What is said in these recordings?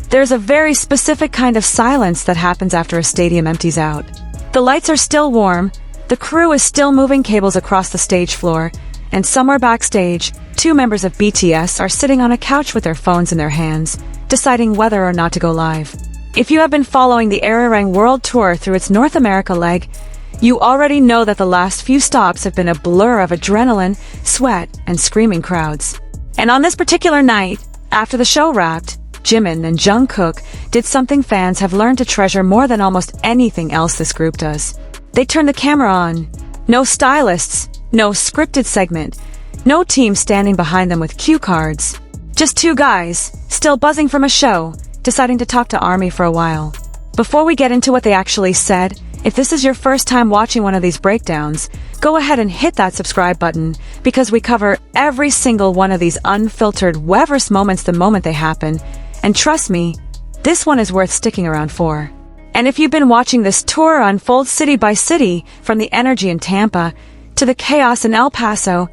There's a very specific kind of silence that happens after a stadium empties out. The lights are still warm, the crew is still moving cables across the stage floor, and somewhere backstage, two members of BTS are sitting on a couch with their phones in their hands, deciding whether or not to go live. If you have been following the Arirang World Tour through its North America leg, you already know that the last few stops have been a blur of adrenaline, sweat, and screaming crowds. And on this particular night, after the show wrapped, Jimin and Jungkook did something fans have learned to treasure more than almost anything else this group does. They turned the camera on. No stylists, no scripted segment, no team standing behind them with cue cards. Just two guys, still buzzing from a show, deciding to talk to ARMY for a while. Before we get into what they actually said, if this is your first time watching one of these breakdowns, go ahead and hit that subscribe button, because we cover every single one of these unfiltered Weverse moments the moment they happen, and trust me, this one is worth sticking around for. And if you've been watching this tour unfold city by city, from the energy in Tampa, to the chaos in El Paso,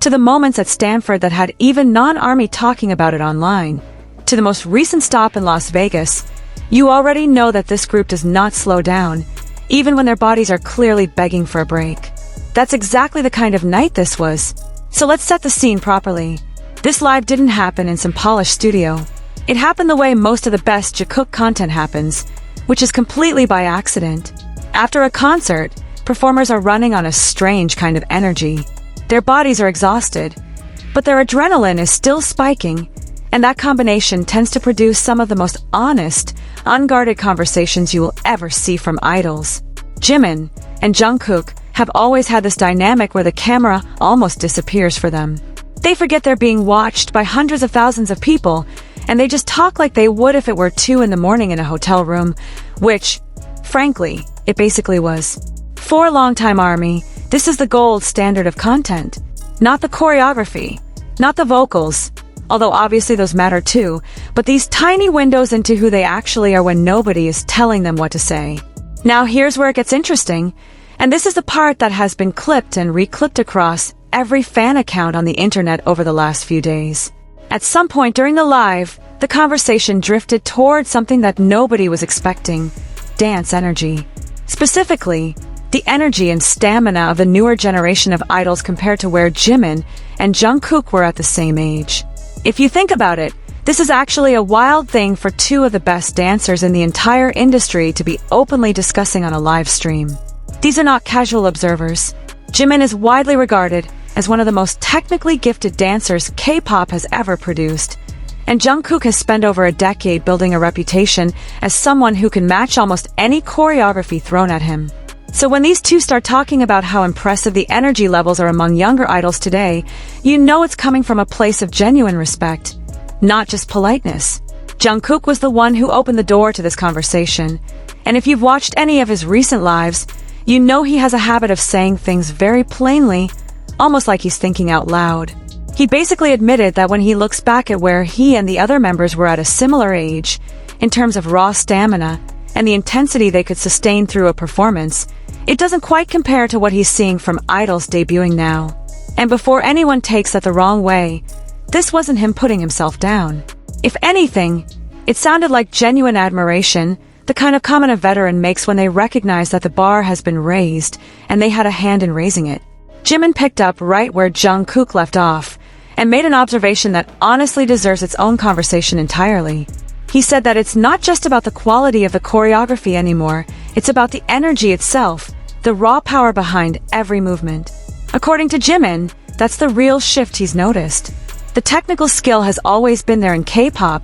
to the moments at Stanford that had even non-ARMY talking about it online, to the most recent stop in Las Vegas, you already know that this group does not slow down, even when their bodies are clearly begging for a break. That's exactly the kind of night this was. So let's set the scene properly. This live didn't happen in some polished studio. It happened the way most of the best Jungkook content happens, which is completely by accident. After a concert, performers are running on a strange kind of energy. Their bodies are exhausted, but their adrenaline is still spiking, and that combination tends to produce some of the most honest, unguarded conversations you will ever see from idols. Jimin and Jungkook have always had this dynamic where the camera almost disappears for them. They forget they're being watched by hundreds of thousands of people, and they just talk like they would if it were 2 in the morning in a hotel room, which, frankly, it basically was. For longtime ARMY, this is the gold standard of content. Not the choreography, not the vocals, although obviously those matter too, but these tiny windows into who they actually are when nobody is telling them what to say. Now here's where it gets interesting, and this is the part that has been clipped and reclipped across every fan account on the internet over the last few days. At some point during the live, the conversation drifted towards something that nobody was expecting: dance energy. Specifically, the energy and stamina of the newer generation of idols compared to where Jimin and Jungkook were at the same age. If you think about it, this is actually a wild thing for two of the best dancers in the entire industry to be openly discussing on a live stream. These are not casual observers. Jimin is widely regarded as one of the most technically gifted dancers K-pop has ever produced, and Jungkook has spent over a decade building a reputation as someone who can match almost any choreography thrown at him. So when these two start talking about how impressive the energy levels are among younger idols today, you know it's coming from a place of genuine respect, not just politeness. Jungkook was the one who opened the door to this conversation, and if you've watched any of his recent lives, you know he has a habit of saying things very plainly, almost like he's thinking out loud. He basically admitted that when he looks back at where he and the other members were at a similar age, in terms of raw stamina and the intensity they could sustain through a performance, it doesn't quite compare to what he's seeing from idols debuting now. And before anyone takes that the wrong way, this wasn't him putting himself down. If anything, it sounded like genuine admiration, the kind of comment a veteran makes when they recognize that the bar has been raised and they had a hand in raising it. Jimin picked up right where Jungkook left off and made an observation that honestly deserves its own conversation entirely. He said that it's not just about the quality of the choreography anymore, it's about the energy itself, the raw power behind every movement. According to Jimin, that's the real shift he's noticed. The technical skill has always been there in K-pop,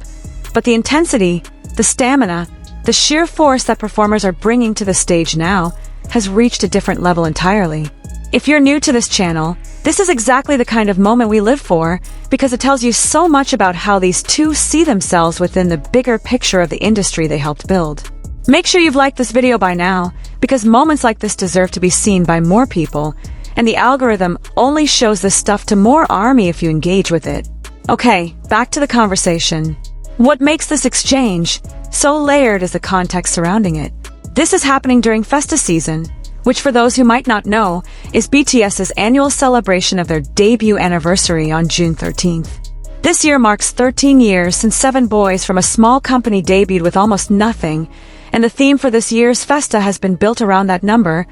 but the intensity, the stamina, the sheer force that performers are bringing to the stage now has reached a different level entirely. If you're new to this channel, this is exactly the kind of moment we live for, because it tells you so much about how these two see themselves within the bigger picture of the industry they helped build. Make sure you've liked this video by now, because moments like this deserve to be seen by more people, and the algorithm only shows this stuff to more ARMY if you engage with it. Okay, back to the conversation. What makes this exchange so layered is the context surrounding it. This is happening during Festa season, which for those who might not know, is BTS's annual celebration of their debut anniversary on June 13th. This year marks 13 years since 7 boys from a small company debuted with almost nothing, and the theme for this year's festa has been built around that number,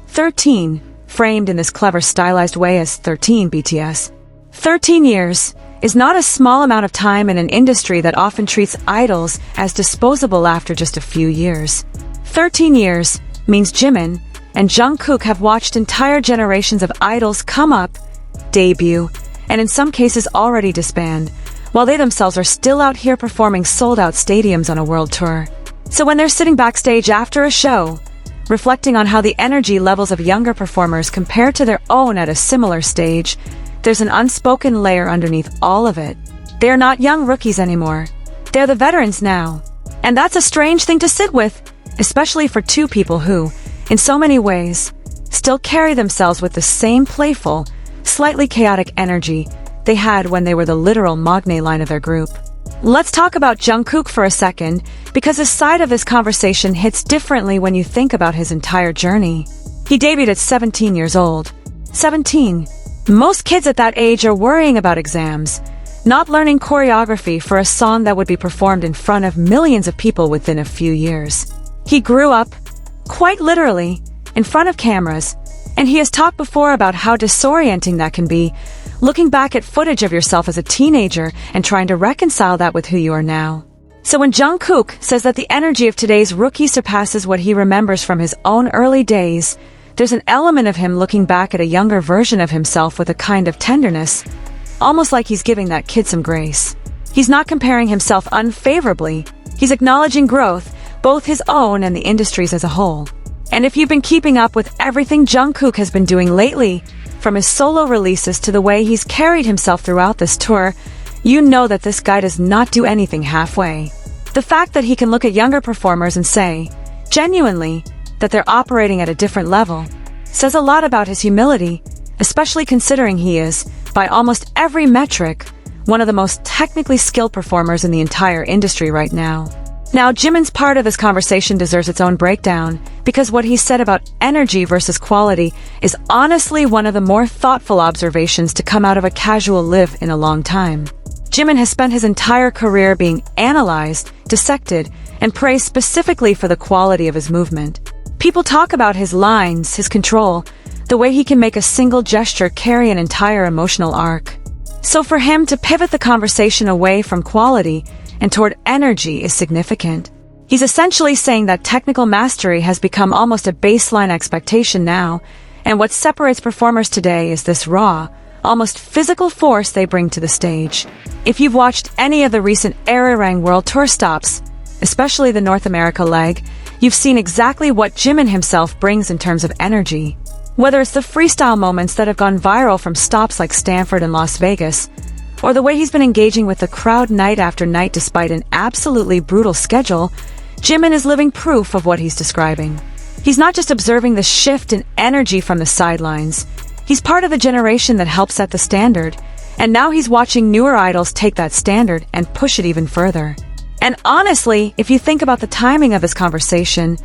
13, framed in this clever stylized way as 13 BTS. 13 years is not a small amount of time in an industry that often treats idols as disposable after just a few years. 13 years means Jimin and Jungkook have watched entire generations of idols come up, debut, and in some cases already disband, while they themselves are still out here performing sold-out stadiums on a world tour. So when they're sitting backstage after a show, reflecting on how the energy levels of younger performers compare to their own at a similar stage, there's an unspoken layer underneath all of it. They are not young rookies anymore. They're the veterans now. And that's a strange thing to sit with, especially for two people who, in so many ways, still carry themselves with the same playful, slightly chaotic energy they had when they were the literal magne line of their group. Let's talk about Jungkook for a second, because his side of this conversation hits differently when you think about his entire journey. He debuted at 17 years old. 17. Most kids at that age are worrying about exams, not learning choreography for a song that would be performed in front of millions of people within a few years. He grew up, quite literally, in front of cameras, and he has talked before about how disorienting that can be, looking back at footage of yourself as a teenager and trying to reconcile that with who you are now. So when Jungkook says that the energy of today's rookie surpasses what he remembers from his own early days, there's an element of him looking back at a younger version of himself with a kind of tenderness, almost like he's giving that kid some grace. He's not comparing himself unfavorably, he's acknowledging growth, both his own and the industry's as a whole. And if you've been keeping up with everything Jungkook has been doing lately, from his solo releases to the way he's carried himself throughout this tour, you know that this guy does not do anything halfway. The fact that he can look at younger performers and say, genuinely, that they're operating at a different level, says a lot about his humility, especially considering he is, by almost every metric, one of the most technically skilled performers in the entire industry right now. Now, Jimin's part of this conversation deserves its own breakdown, because what he said about energy versus quality is honestly one of the more thoughtful observations to come out of a casual live in a long time. Jimin has spent his entire career being analyzed, dissected, and praised specifically for the quality of his movement. People talk about his lines, his control, the way he can make a single gesture carry an entire emotional arc. So for him to pivot the conversation away from quality and toward energy is significant. He's essentially saying that technical mastery has become almost a baseline expectation now, and what separates performers today is this raw, almost physical force they bring to the stage. If you've watched any of the recent Arirang World Tour stops, especially the North America leg, you've seen exactly what Jimin himself brings in terms of energy. Whether it's the freestyle moments that have gone viral from stops like Stanford and Las Vegas, or the way he's been engaging with the crowd night after night despite an absolutely brutal schedule, Jimin is living proof of what he's describing. He's not just observing the shift in energy from the sidelines, he's part of the generation that helped set the standard, and now he's watching newer idols take that standard and push it even further. And honestly, if you think about the timing of this conversation,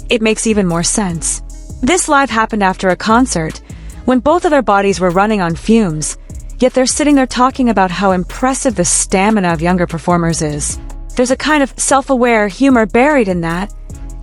it makes even more sense. This live happened after a concert, when both of their bodies were running on fumes, yet they're sitting there talking about how impressive the stamina of younger performers is. There's a kind of self-aware humor buried in that,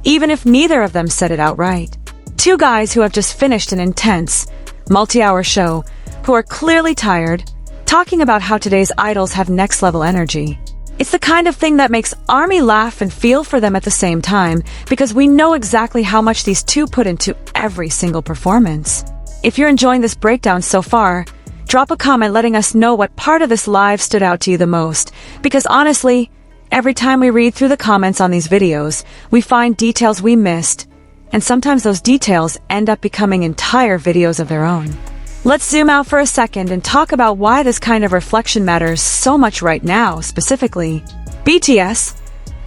even if neither of them said it outright. Two guys who have just finished an intense, multi-hour show, who are clearly tired, talking about how today's idols have next-level energy. It's the kind of thing that makes ARMY laugh and feel for them at the same time, because we know exactly how much these two put into every single performance. If you're enjoying this breakdown so far, drop a comment letting us know what part of this live stood out to you the most, because honestly, every time we read through the comments on these videos, we find details we missed, and sometimes those details end up becoming entire videos of their own. Let's zoom out for a second and talk about why this kind of reflection matters so much right now, specifically. BTS,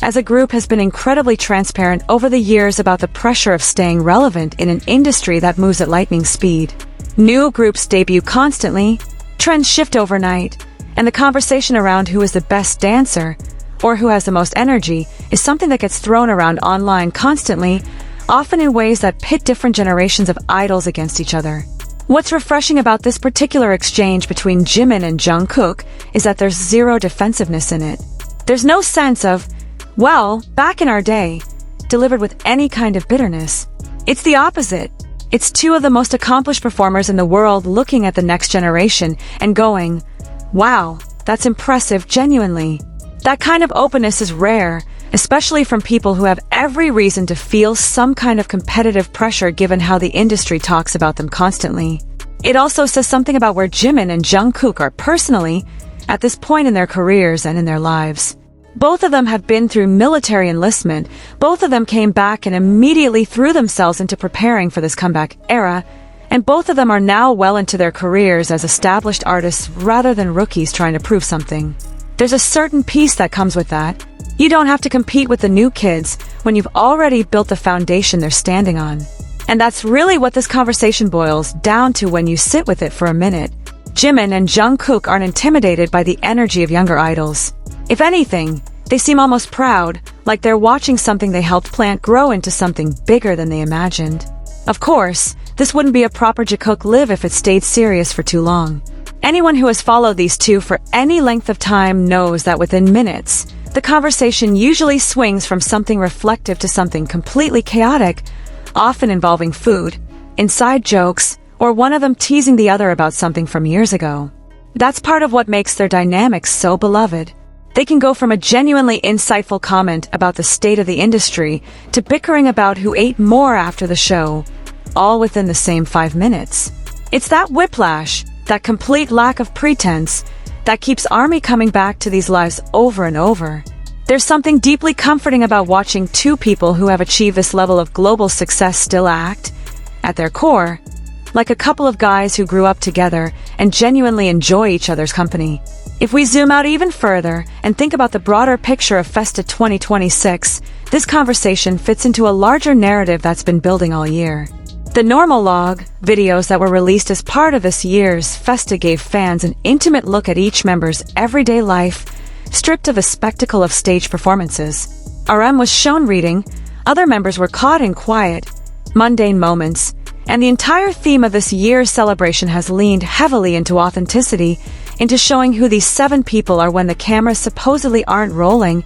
as a group, has been incredibly transparent over the years about the pressure of staying relevant in an industry that moves at lightning speed. New groups debut constantly, trends shift overnight, and the conversation around who is the best dancer, or who has the most energy, is something that gets thrown around online constantly, often in ways that pit different generations of idols against each other. What's refreshing about this particular exchange between Jimin and Jungkook is that there's zero defensiveness in it. There's no sense of, well, back in our day, delivered with any kind of bitterness. It's the opposite. It's two of the most accomplished performers in the world looking at the next generation and going, wow, that's impressive, genuinely. That kind of openness is rare, especially from people who have every reason to feel some kind of competitive pressure given how the industry talks about them constantly. It also says something about where Jimin and Jungkook are personally at this point in their careers and in their lives. Both of them have been through military enlistment, both of them came back and immediately threw themselves into preparing for this comeback era, and both of them are now well into their careers as established artists rather than rookies trying to prove something. There's a certain peace that comes with that. You don't have to compete with the new kids when you've already built the foundation they're standing on. And that's really what this conversation boils down to when you sit with it for a minute. Jimin and Jungkook aren't intimidated by the energy of younger idols. If anything, they seem almost proud, like they're watching something they helped plant grow into something bigger than they imagined. Of course, this wouldn't be a proper Jungkook live if it stayed serious for too long. Anyone who has followed these two for any length of time knows that within minutes, the conversation usually swings from something reflective to something completely chaotic, often involving food, inside jokes, or one of them teasing the other about something from years ago. That's part of what makes their dynamics so beloved. They can go from a genuinely insightful comment about the state of the industry to bickering about who ate more after the show, all within the same 5 minutes. It's that whiplash, that complete lack of pretense, that keeps ARMY coming back to these lives over and over. There's something deeply comforting about watching two people who have achieved this level of global success still act, at their core, like a couple of guys who grew up together and genuinely enjoy each other's company. If we zoom out even further and think about the broader picture of Festa 2026, this conversation fits into a larger narrative that's been building all year. The normal log videos that were released as part of this year's Festa gave fans an intimate look at each member's everyday life, stripped of the spectacle of stage performances. RM was shown reading, other members were caught in quiet, mundane moments, and the entire theme of this year's celebration has leaned heavily into authenticity, into showing who these 7 people are when the cameras supposedly aren't rolling,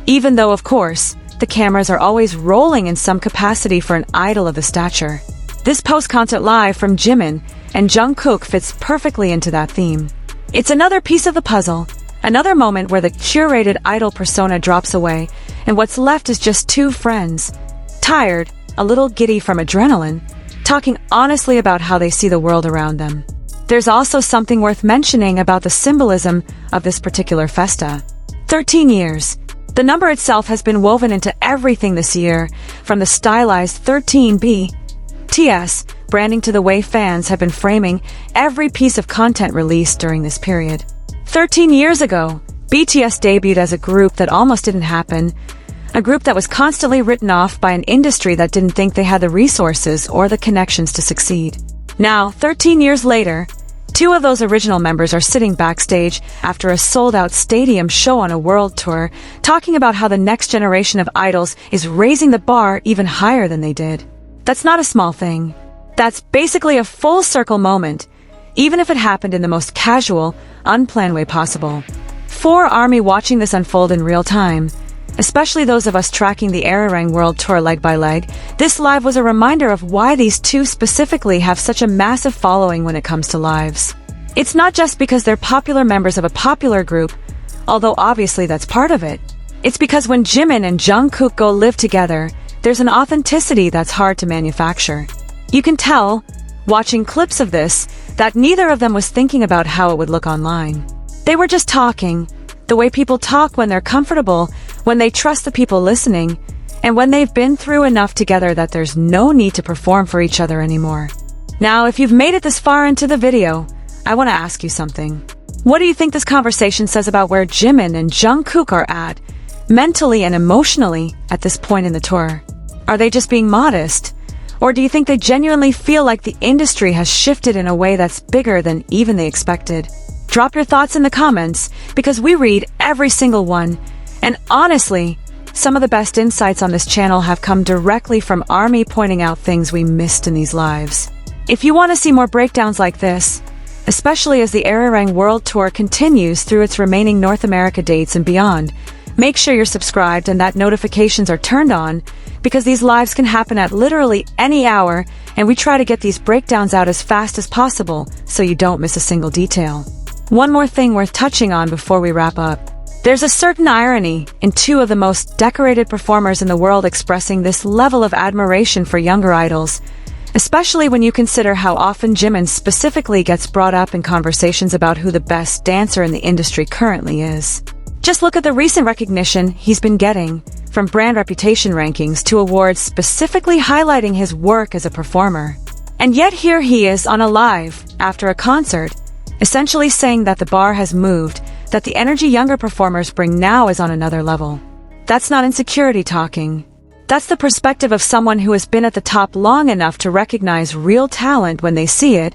even though, of course, the cameras are always rolling in some capacity for an idol of the stature. This post-concert live from Jimin and Jungkook fits perfectly into that theme. It's another piece of the puzzle, another moment where the curated idol persona drops away, and what's left is just 2 friends, tired, a little giddy from adrenaline, talking honestly about how they see the world around them. There's also something worth mentioning about the symbolism of this particular festa. 13 years. The number itself has been woven into everything this year, from the stylized 13 BTS branding to the way fans have been framing every piece of content released during this period. 13 years ago, BTS debuted as a group that almost didn't happen, a group that was constantly written off by an industry that didn't think they had the resources or the connections to succeed. Now, 13 years later, 2 of those original members are sitting backstage after a sold-out stadium show on a world tour, talking about how the next generation of idols is raising the bar even higher than they did. That's not a small thing. That's basically a full-circle moment, even if it happened in the most casual, unplanned way possible. For ARMY watching this unfold in real time, especially those of us tracking the Arirang World Tour leg by leg, this live was a reminder of why these 2 specifically have such a massive following when it comes to lives. It's not just because they're popular members of a popular group, although obviously that's part of it. It's because when Jimin and Jungkook go live together, there's an authenticity that's hard to manufacture. You can tell, watching clips of this, that neither of them was thinking about how it would look online. They were just talking, the way people talk when they're comfortable, when they trust the people listening, and when they've been through enough together that there's no need to perform for each other anymore. Now, if you've made it this far into the video, I want to ask you something. What do you think this conversation says about where Jimin and Jungkook are at, mentally and emotionally, at this point in the tour? Are they just being modest? Or do you think they genuinely feel like the industry has shifted in a way that's bigger than even they expected? Drop your thoughts in the comments, because we read every single one. And honestly, some of the best insights on this channel have come directly from ARMY pointing out things we missed in these lives. If you want to see more breakdowns like this, especially as the Arirang World Tour continues through its remaining North America dates and beyond, make sure you're subscribed and that notifications are turned on, because these lives can happen at literally any hour, and we try to get these breakdowns out as fast as possible so you don't miss a single detail. One more thing worth touching on before we wrap up. There's a certain irony in two of the most decorated performers in the world expressing this level of admiration for younger idols, especially when you consider how often Jimin specifically gets brought up in conversations about who the best dancer in the industry currently is. Just look at the recent recognition he's been getting, from brand reputation rankings to awards specifically highlighting his work as a performer. And yet here he is on a live, after a concert, essentially saying that the bar has moved, that the energy younger performers bring now is on another level. That's not insecurity talking. That's the perspective of someone who has been at the top long enough to recognize real talent when they see it,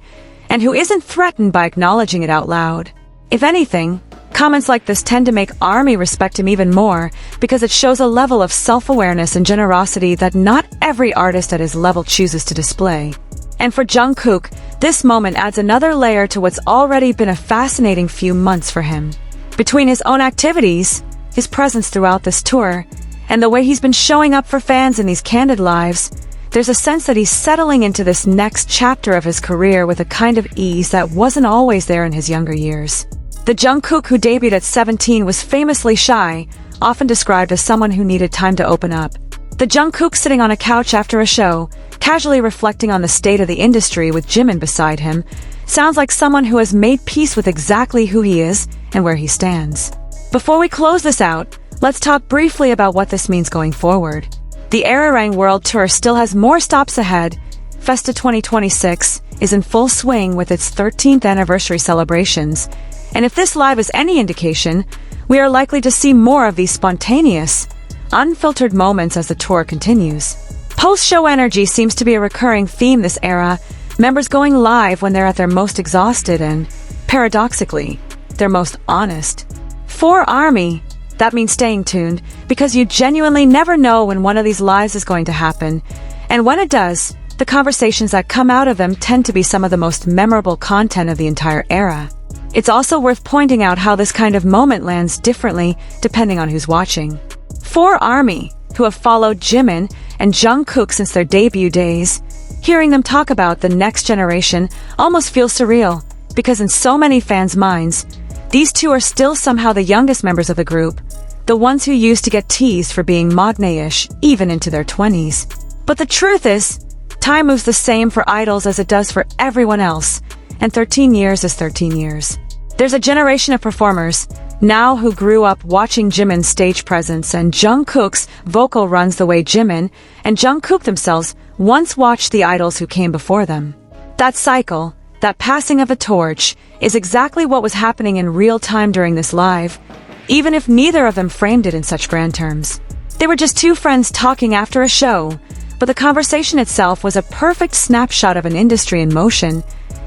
and who isn't threatened by acknowledging it out loud. If anything, comments like this tend to make ARMY respect him even more, because it shows a level of self-awareness and generosity that not every artist at his level chooses to display. And for Jungkook, this moment adds another layer to what's already been a fascinating few months for him. Between his own activities, his presence throughout this tour, and the way he's been showing up for fans in these candid lives, there's a sense that he's settling into this next chapter of his career with a kind of ease that wasn't always there in his younger years. The Jungkook who debuted at 17 was famously shy, often described as someone who needed time to open up. The Jungkook sitting on a couch after a show, casually reflecting on the state of the industry with Jimin beside him, sounds like someone who has made peace with exactly who he is and where he stands. Before we close this out, let's talk briefly about what this means going forward. The Arirang World Tour still has more stops ahead. Festa 2026 is in full swing with its 13th anniversary celebrations, and if this live is any indication, we are likely to see more of these spontaneous, unfiltered moments as the tour continues. Post-show energy seems to be a recurring theme this era, members going live when they're at their most exhausted and, paradoxically, their most honest. For ARMY, that means staying tuned, because you genuinely never know when one of these lives is going to happen, and when it does, the conversations that come out of them tend to be some of the most memorable content of the entire era. It's also worth pointing out how this kind of moment lands differently depending on who's watching. For ARMY, who have followed Jimin and Jungkook since their debut days, hearing them talk about the next generation almost feels surreal, because in so many fans' minds, these two are still somehow the youngest members of the group, the ones who used to get teased for being maknae-ish even into their 20s. But the truth is, time moves the same for idols as it does for everyone else, and 13 years is 13 years. There's a generation of performers now who grew up watching Jimin's stage presence and Jungkook's vocal runs the way Jimin and Jungkook themselves once watched the idols who came before them. That cycle, that passing of a torch, is exactly what was happening in real time during this live, even if neither of them framed it in such grand terms. They were just two friends talking after a show, but the conversation itself was a perfect snapshot of an industry in motion,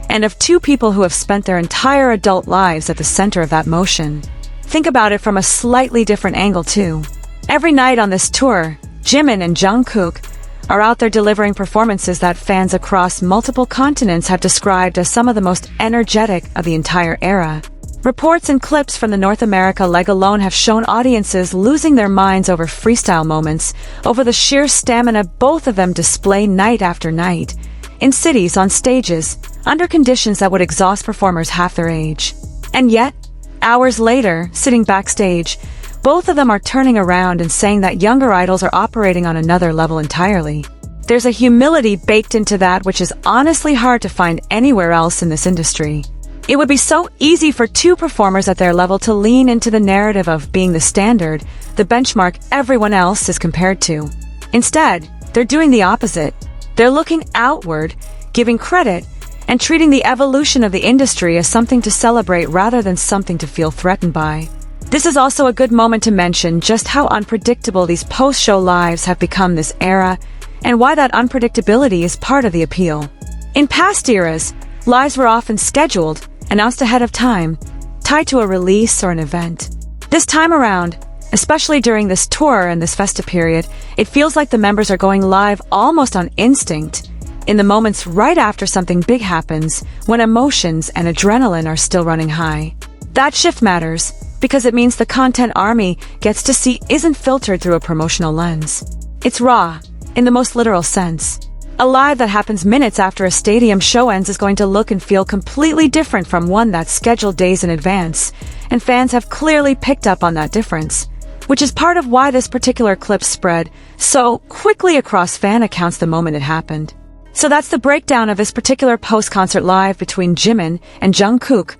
and of two people who have spent their entire adult lives at the center of that motion. Think about it from a slightly different angle too. Every night on this tour, Jimin and Jungkook are out there delivering performances that fans across multiple continents have described as some of the most energetic of the entire era. Reports and clips from the North America leg alone have shown audiences losing their minds over freestyle moments, over the sheer stamina both of them display night after night, in cities, on stages, under conditions that would exhaust performers half their age. And yet, hours later, sitting backstage, both of them are turning around and saying that younger idols are operating on another level entirely. There's a humility baked into that which is honestly hard to find anywhere else in this industry. It would be so easy for two performers at their level to lean into the narrative of being the standard, the benchmark everyone else is compared to. Instead, they're doing the opposite. They're looking outward, giving credit, and treating the evolution of the industry as something to celebrate rather than something to feel threatened by. This is also a good moment to mention just how unpredictable these post-show lives have become this era, and why that unpredictability is part of the appeal. In past eras, lives were often scheduled, announced ahead of time, tied to a release or an event. This time around, especially during this tour and this festive period, it feels like the members are going live almost on instinct, in the moments right after something big happens, when emotions and adrenaline are still running high. That shift matters, because it means the content army gets to see isn't filtered through a promotional lens. It's raw, in the most literal sense. A live that happens minutes after a stadium show ends is going to look and feel completely different from one that's scheduled days in advance, and fans have clearly picked up on that difference, which is part of why this particular clip spread so quickly across fan accounts the moment it happened. So that's the breakdown of this particular post-concert live between Jimin and Jungkook,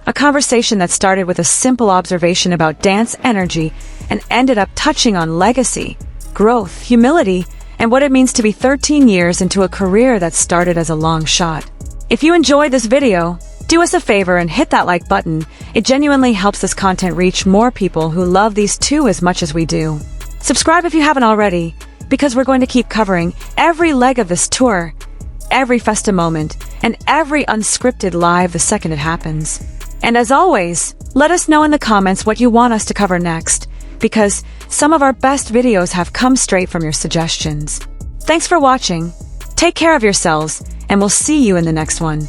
a conversation that started with a simple observation about dance energy and ended up touching on legacy, growth, humility, and what it means to be 13 years into a career that started as a long shot. If you enjoyed this video, do us a favor and hit that like button. It genuinely helps this content reach more people who love these two as much as we do. Subscribe if you haven't already, because we're going to keep covering every leg of this tour, every Festa moment, and every unscripted live the second it happens. And as always, let us know in the comments what you want us to cover next, because some of our best videos have come straight from your suggestions. Thanks for watching, take care of yourselves, and we'll see you in the next one.